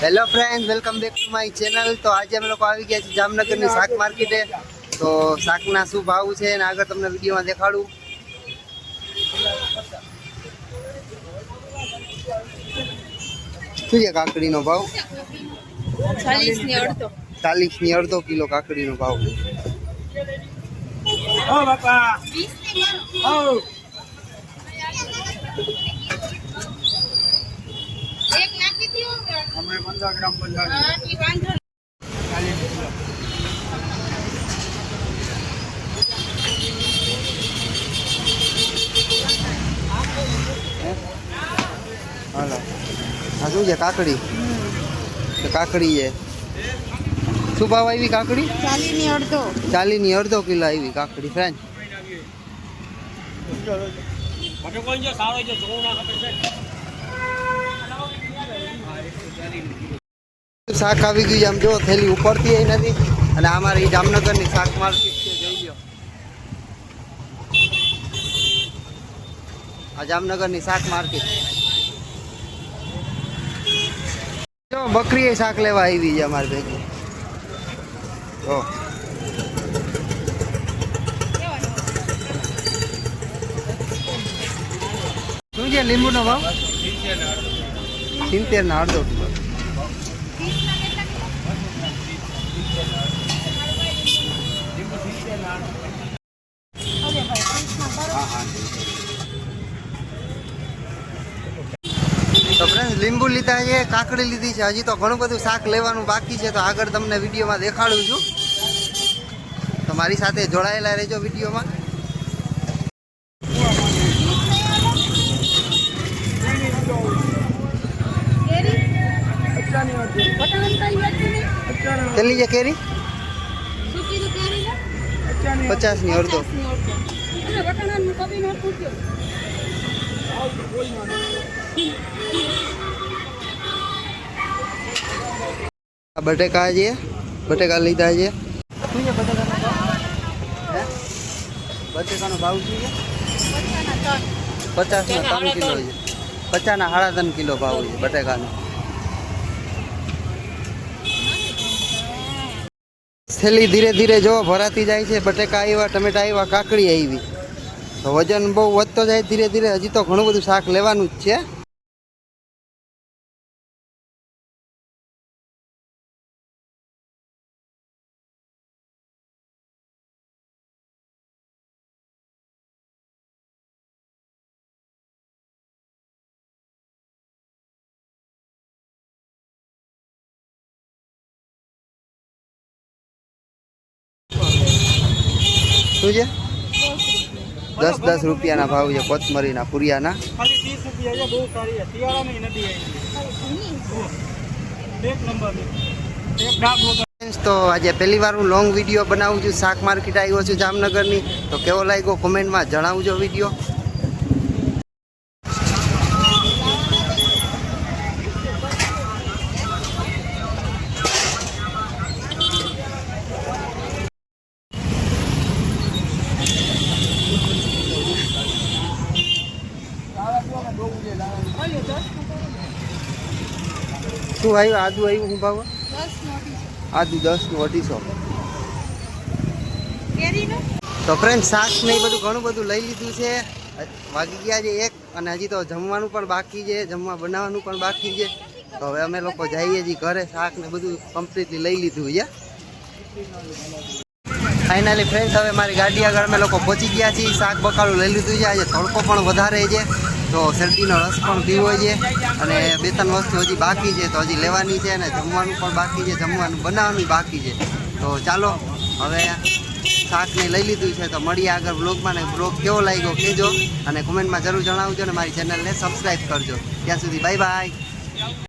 Hello friends, welcome back to my channel. तो आज અમે લોકો આવી ગયા છે જામનગરની શાક માર્કેટે। તો શાકના શું ભાવ છે અને આગળ તમને વિડીયોમાં દેખાડું। શું છે કાકડીનો ભાવ? 40 ની અડધો 40 ની અડધો કિલો કાકડીનો ભાવ। ઓ બાપા 20 ની ઓ એક નાખી દીઓ અમે 15 ગ્રામ બંધાવી હા ઈ વાંધો હાલો, આ શું છે કાકડી? કાકડી છે શું ભાવ આવી કાકડી? 40 ની અડધો 40 ની અડધો કિલો આવી કાકડી ફ્રેન્ડ। મને કોઈ જો સારો જો જોવું ના ખબર છે। શાક આવી ગયું છે, આમ જો થેલી ઉપરથી એ નથી। અને અમારી જામનગરની શાક માર્કેટ છે, જોઈ લો આ જામનગરની શાક માર્કેટ। જો બકરી શાક લેવા આવી છે અમારી ભેગી। જો શું છે લીંબુનો ભાવ? 70 ના અડધો કિલો। તો ફ્રેન્ડ લીંબુ લીધા છે, કાકડી લીધી છે, હજી તો ઘણું બધું શાક લેવાનું બાકી છે। તો આગળ તમને વિડીયોમાં દેખાડું છું, તો મારી સાથે જોડાયેલા રહેજો વિડીયોમાં। કેટલી છે કેરી? 50 ની અડધો। બટેકા છે, બટેકા લીધા છે। શું છે બટેકાનો ભાવ? બટેકાનો ભાવ શું છે? 50 ના 3 કિલો છે। 50 ના 3.5 કિલો ભાવ છે બટેકાનો। થેલી ધીરે ધીરે જો ભરાતી જાય છે। બટેકા આવ્યા, ટમેટા આવ્યા, કાકડી આવી, તો વજન બહુ વધતો જાય ધીરે ધીરે। હજી તો ઘણું બધું શાક લેવાનું જ છે। શું છે? 10 રૂપિયાના ભાવ છે કોથમરીના પુરિયાના। ખાલી 30 રૂપિયા છે, બહુ સારી છે। શિયાળાની નથી આવી એક નંબર એક ડાક વગર। તો આજે પહેલી વાર હું લોંગ વિડીયો બનાવું છું, શાક માર્કેટ આવ્યો છું જામનગરની। તો કેવો લાગ્યો કોમેન્ટમાં જણાવજો વિડીયો। શું આવ્યું? આદુ આવ્યું, શું ભાવ? 10 આદુ 10 નું 250। કેરીનો તો ફ્રેન્ડ શાક ને એ બધું ઘણું બધું લઈ લીધું છે। વાગી ગયા છે 1, અને હજી તો જમવાનું પણ બાકી છે, જમવા બનાવવાનું પણ બાકી છે। તો હવે અમે લોકો જઈએ છીએ ઘરે, શાક ને બધું કમ્પ્લીટલી લઈ લીધું છે। ફાઇનલી ફ્રેન્ડ હવે મારી ગાડી આગળ અમે લોકો પહોંચી ગયા છીએ। શાક બકાલું લઈ લીધું છે। આજે તડકો પણ વધારે છે, તો શેરડીનો રસ પણ પીવો છે, અને 2-3 વસ્તુ હજી બાકી છે, તો હજી લેવાની છે, અને જમવાનું પણ બાકી છે, જમવાનું બનાવવાનું બાકી છે। તો ચાલો હવે શાકને લઈ લીધું છે, તો મળીએ આગળ બ્લોગમાં। ને બ્લોગ કેવો લાગ્યો કહેજો, અને કોમેન્ટમાં જરૂર જણાવજો, અને મારી ચેનલને સબસ્ક્રાઈબ કરજો। ત્યાં સુધી બાય બાય।